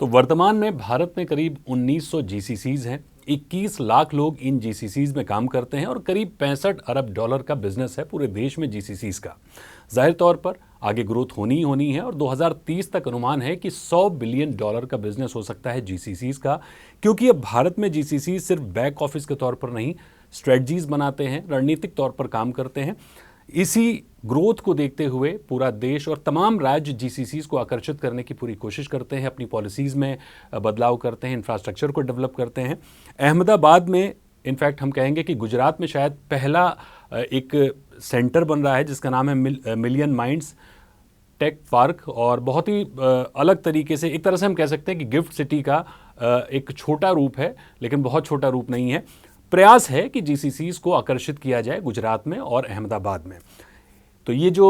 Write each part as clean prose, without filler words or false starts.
तो वर्तमान में भारत में करीब 1900 जीसीसीज हैं। 21 लाख लोग इन जीसीसीज में काम करते हैं और करीब 65 अरब डॉलर का बिजनेस है पूरे देश में जीसीसीज का। जाहिर तौर पर आगे ग्रोथ होनी ही होनी है और 2030 तक अनुमान है कि 100 बिलियन डॉलर का बिजनेस हो सकता है जीसीसीज का, क्योंकि अब भारत में जीसीसीज सिर्फ बैक ऑफिस के तौर पर नहीं, स्ट्रेटजीज बनाते हैं, रणनीतिक तौर पर काम करते हैं। इसी ग्रोथ को देखते हुए पूरा देश और तमाम राज्य जीसीसीज को आकर्षित करने की पूरी कोशिश करते हैं, अपनी पॉलिसीज़ में बदलाव करते हैं, इंफ्रास्ट्रक्चर को डेवलप करते हैं। अहमदाबाद में इनफैक्ट हम कहेंगे कि गुजरात में शायद पहला एक सेंटर बन रहा है जिसका नाम है मिलियन माइंड्स टेक पार्क, और बहुत ही अलग तरीके से, एक तरह से हम कह सकते हैं कि गिफ्ट सिटी का एक छोटा रूप है, लेकिन बहुत छोटा रूप नहीं है। प्रयास है कि जीसीसीज को आकर्षित किया जाए गुजरात में और अहमदाबाद में। तो ये जो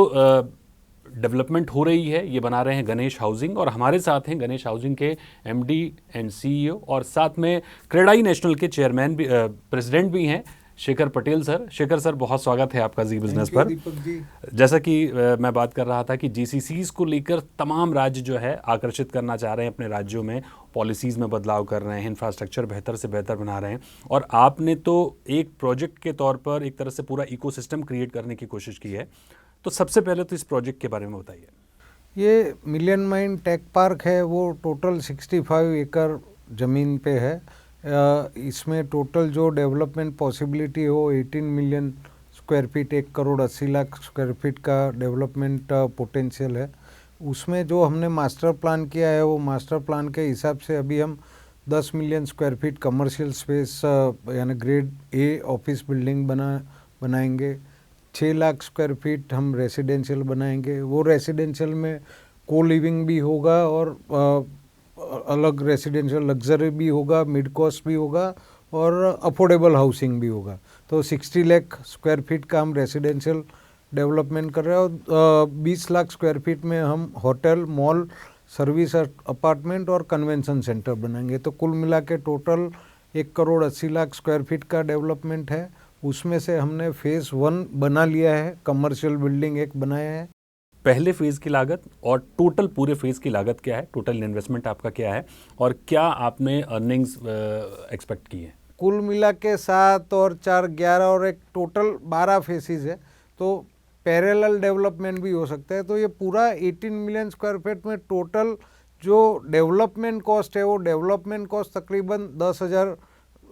डेवलपमेंट हो रही है ये बना रहे हैं गणेश हाउसिंग, और हमारे साथ हैं गणेश हाउसिंग के एमडी एंड सीईओ और साथ में क्रेडाई नेशनल के चेयरमैन भी, प्रेसिडेंट भी हैं, शेखर पटेल सर। शेखर सर, बहुत स्वागत है आपका जी बिजनेस पर। जैसा कि मैं बात कर रहा था कि जीसीसीज को लेकर तमाम राज्य जो है आकर्षित करना चाह रहे हैं अपने राज्यों में, पॉलिसीज़ में बदलाव कर रहे हैं, इंफ्रास्ट्रक्चर बेहतर से बेहतर बना रहे हैं, और आपने तो एक प्रोजेक्ट के तौर पर एक तरह से पूरा इकोसिस्टम क्रिएट करने की कोशिश की है। तो सबसे पहले तो इस प्रोजेक्ट के बारे में बताइए। ये मिलियन माइंड टेक पार्क है, वो टोटल 65 एकड़ ज़मीन पे है। इसमें टोटल जो डेवलपमेंट पॉसिबिलिटी है वो 18 million square feet, 1 crore 80 lakh square feet का डेवलपमेंट पोटेंशियल है। उसमें जो हमने मास्टर प्लान किया है वो मास्टर प्लान के हिसाब से अभी हम 10 million square feet commercial space यानी ग्रेड ए ऑफिस बिल्डिंग बनाएंगे। 6 लाख स्क्वायर फीट हम रेसिडेंशियल बनाएंगे। वो रेसिडेंशियल में को लिविंग भी होगा और अलग रेसिडेंशियल लग्जरी भी होगा, मिड कॉस्ट भी होगा और अफोर्डेबल हाउसिंग भी होगा। तो 60 लाख स्क्वायर फीट का हम रेसिडेंशियल डेवलपमेंट कर रहे हैं और 20 लाख स्क्वायर फीट में हम होटल, मॉल, सर्विस अपार्टमेंट और कन्वेंशन सेंटर बनाएंगे। तो कुल मिला के total 1 crore 80 lakh square feet का डेवलपमेंट है। उसमें से हमने फेज़ 1 बना लिया है, कमर्शियल बिल्डिंग एक बनाया है। पहले फेज़ की लागत और टोटल पूरे फेज़ की लागत क्या है, टोटल इन्वेस्टमेंट आपका क्या है, और क्या आपने अर्निंग्स एक्सपेक्ट की है? कुल मिला के 7 और 4 11 और एक टोटल 12 फेसेस है, तो पैरेलल डेवलपमेंट भी हो सकता है। तो ये पूरा 18 मिलियन स्क्वायर फीट में टोटल जो डेवलपमेंट कॉस्ट है वो डेवलपमेंट कॉस्ट तकरीबन 10,000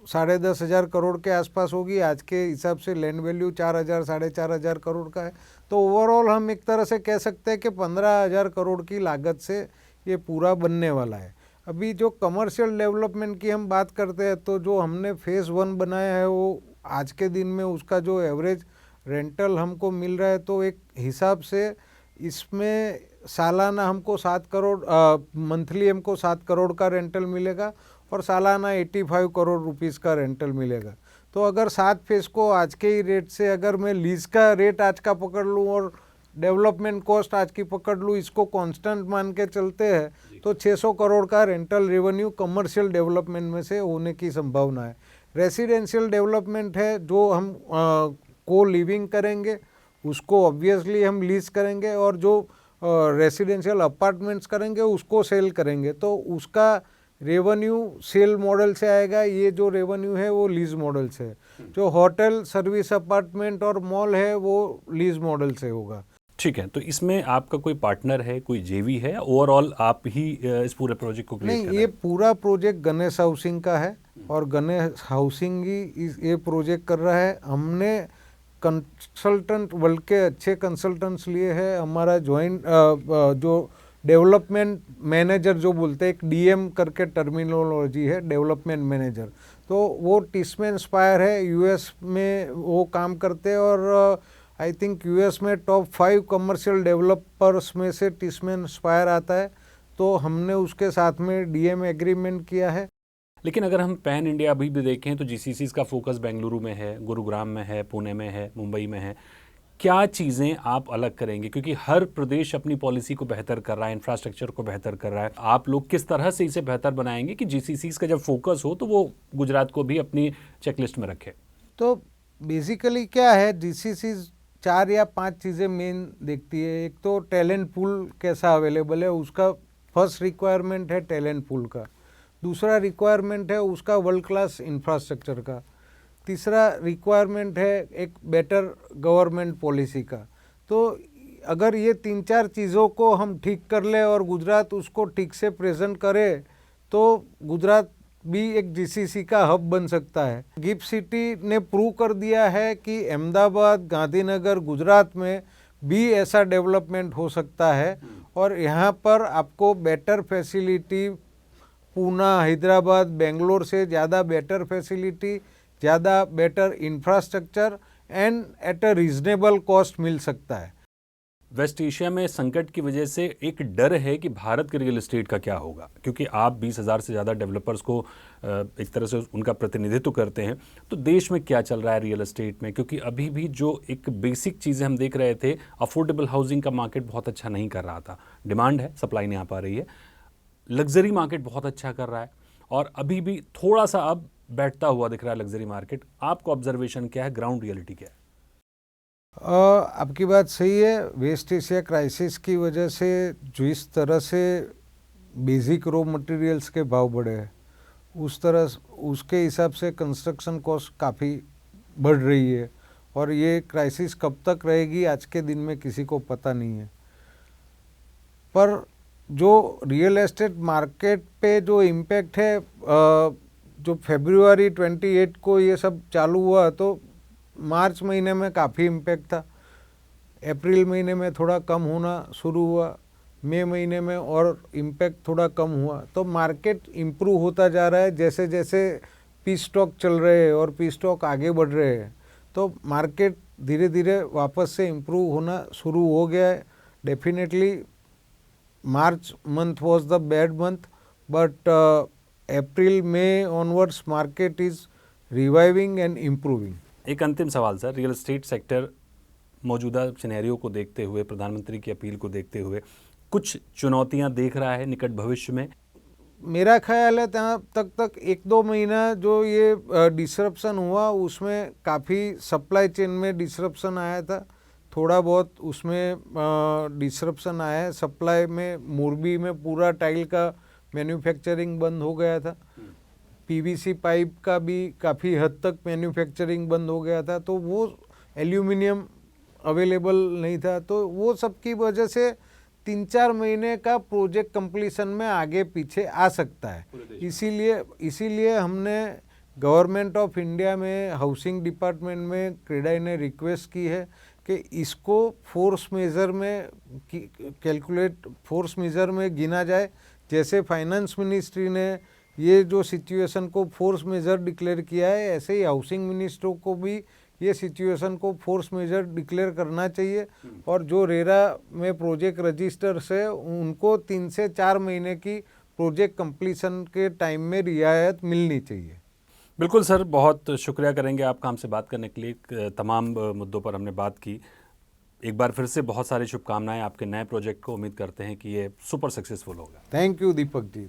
साढ़े 10,000 करोड़ के आसपास होगी। आज के हिसाब से लैंड वैल्यू 4,000 साढ़े 4,000 करोड़ का है। तो ओवरऑल हम एक तरह से कह सकते हैं कि 15,000 करोड़ की लागत से ये पूरा बनने वाला है। अभी जो कमर्शियल डेवलपमेंट की हम बात करते हैं तो जो हमने फेज़ 1 बनाया है वो आज के दिन में उसका जो एवरेज रेंटल हमको मिल रहा है, तो एक हिसाब से इसमें सालाना हमको 7 करोड़ मंथली हमको 7 करोड़ का रेंटल मिलेगा और सालाना 85 करोड़ रुपीस का रेंटल मिलेगा। तो अगर 7 फेज़ को आज के ही रेट से अगर मैं लीज का रेट आज का पकड़ लूँ और डेवलपमेंट कॉस्ट आज की पकड़ लूँ, इसको कांस्टेंट मान के चलते हैं तो 600 करोड़ का रेंटल रेवेन्यू कमर्शियल डेवलपमेंट में से होने की संभावना है। रेसिडेंशियल डेवलपमेंट है जो हम को लिविंग करेंगे उसको ऑब्वियसली हम लीज करेंगे, और जो रेसिडेंशियल अपार्टमेंट्स करेंगे उसको सेल करेंगे, तो उसका रेवेन्यू सेल मॉडल से आएगा। ये जो रेवेन्यू है वो लीज मॉडल से है। जो होटल, सर्विस अपार्टमेंट और मॉल है वो लीज मॉडल से होगा। ठीक है, तो इसमें आपका कोई पार्टनर है, कोई जेवी है, ओवरऑल आप ही इस पूरे प्रोजेक्ट को क्रिएट कर रहे हैं? नहीं, ये पूरा प्रोजेक्ट गणेश हाउसिंग का है और गणेश हाउसिंग ही ये प्रोजेक्ट कर रहा है। हमने कंसल्टेंट, वर्ल्ड के अच्छे कंसल्टेंट्स लिए हैं। हमारा जॉइंट जो डेवलपमेंट मैनेजर जो बोलते हैं, एक डीएम करके टर्मिनोलॉजी है, डेवलपमेंट मैनेजर, तो वो टिस्मेन स्पायर है, यूएस में वो काम करते हैं और आई थिंक यूएस में टॉप 5 कमर्शियल डेवलपर्स में से टिस्मेन स्पायर आता है। तो हमने उसके साथ में डीएम एग्रीमेंट किया है। लेकिन अगर हम पैन इंडिया अभी भी देखें तो जीसीसीज का फोकस बेंगलुरु में है, गुरुग्राम में है, पुणे में है, मुंबई में है। क्या चीज़ें आप अलग करेंगे, क्योंकि हर प्रदेश अपनी पॉलिसी को बेहतर कर रहा है, इंफ्रास्ट्रक्चर को बेहतर कर रहा है, आप लोग किस तरह से इसे बेहतर बनाएंगे कि जीसीसीज का जब फोकस हो तो वो गुजरात को भी अपनी चेकलिस्ट में रखे? तो बेसिकली क्या है, जीसीसीज 4 या 5 चीज़ें मेन देखती है। एक तो टैलेंट पूल कैसा अवेलेबल है, उसका फर्स्ट रिक्वायरमेंट है टैलेंट पूल का, दूसरा रिक्वायरमेंट है उसका वर्ल्ड क्लास इंफ्रास्ट्रक्चर का, तीसरा रिक्वायरमेंट है एक बेटर गवर्नमेंट पॉलिसी का। तो अगर ये 3-4 चीज़ों को हम ठीक कर ले और गुजरात उसको ठीक से प्रेजेंट करे तो गुजरात भी एक जीसीसी का हब बन सकता है। गिफ्ट सिटी ने प्रूव कर दिया है कि अहमदाबाद, गांधीनगर, गुजरात में भी ऐसा डेवलपमेंट हो सकता है और यहाँ पर आपको बेटर फैसिलिटी पूना, हैदराबाद, बेंगलोर से ज़्यादा बेटर फैसिलिटी, ज़्यादा better infrastructure and at a reasonable cost मिल सकता है। वेस्ट एशिया में संकट की वजह से एक डर है कि भारत के रियल एस्टेट का क्या होगा, क्योंकि आप 20,000 से ज़्यादा डेवलपर्स को एक तरह से उनका प्रतिनिधित्व करते हैं। तो देश में क्या चल रहा है रियल एस्टेट में, क्योंकि अभी भी जो एक बेसिक चीज़ें हम देख रहे थे, अफोर्डेबल हाउसिंग का मार्केट बहुत अच्छा नहीं कर रहा था। डिमांड है, सप्लाई नहीं आ पा रही है। लग्जरी मार्केट बहुत अच्छा कर रहा है और अभी भी थोड़ा सा अब बैठता हुआ दिख रहा है लग्जरी मार्केट। आपको ऑब्जर्वेशन क्या है, ग्राउंड रियलिटी क्या है? आपकी बात सही है। वेस्ट एशिया क्राइसिस की वजह से जो इस तरह से बेसिक रॉ मटेरियल्स के भाव बढ़े हैं, उस तरह उसके हिसाब से कंस्ट्रक्शन कॉस्ट काफ़ी बढ़ रही है और ये क्राइसिस कब तक रहेगी आज के दिन में किसी को पता नहीं है। पर जो रियल एस्टेट मार्केट पे जो इम्पैक्ट है, जो फरवरी 28 को ये सब चालू हुआ तो मार्च महीने में काफ़ी इम्पैक्ट था, अप्रैल महीने में थोड़ा कम होना शुरू हुआ, मई महीने में और इम्पैक्ट थोड़ा कम हुआ। तो मार्केट इम्प्रूव होता जा रहा है जैसे जैसे पीस स्टॉक चल रहे हैं और पीस स्टॉक आगे बढ़ रहे हैं, तो मार्केट धीरे धीरे वापस से इम्प्रूव होना शुरू हो गया है। Definitely March month was the bad month, but April May onwards market is reviving and improving. एक अंतिम सवाल सर, रियल एस्टेट सेक्टर मौजूदा सिनेरियो को देखते हुए, प्रधानमंत्री की अपील को देखते हुए कुछ चुनौतियां देख रहा है निकट भविष्य में? मेरा ख्याल है तब तक 1-2 महीना जो ये डिसरप्शन हुआ उसमें काफ़ी सप्लाई चेन में डिसरप्शन आया था, थोड़ा बहुत उसमें डिसरप्शन आया है। सप्लाई में मोरबी में पूरा टाइल का मैन्युफैक्चरिंग बंद हो गया था, पीवीसी पाइप का भी काफ़ी हद तक मैन्युफैक्चरिंग बंद हो गया था, तो वो एल्यूमिनियम अवेलेबल नहीं था, तो वो सब की वजह से 3-4 महीने का प्रोजेक्ट कंप्लीशन में आगे पीछे आ सकता है। इसीलिए हमने गवर्नमेंट ऑफ इंडिया में हाउसिंग डिपार्टमेंट में क्रेडाई ने रिक्वेस्ट की है कि इसको फोर्स मेजर में फोर्स मेजर में गिना जाए। जैसे फाइनेंस मिनिस्ट्री ने ये जो सिचुएशन को फोर्स मेजर डिक्लेयर किया है, ऐसे ही हाउसिंग मिनिस्ट्रों को भी ये सिचुएशन को फोर्स मेजर डिक्लेयर करना चाहिए और जो रेरा में प्रोजेक्ट रजिस्टर्स है उनको 3 से 4 महीने की प्रोजेक्ट कंप्लीशन के टाइम में रियायत मिलनी चाहिए। बिल्कुल सर, बहुत शुक्रिया करेंगे आपका हमसे बात करने के लिए। तमाम मुद्दों पर हमने बात की। एक बार फिर से बहुत सारी शुभकामनाएं आपके नए प्रोजेक्ट को। उम्मीद करते हैं कि ये सुपर सक्सेसफुल होगा। Thank you Deepak ji.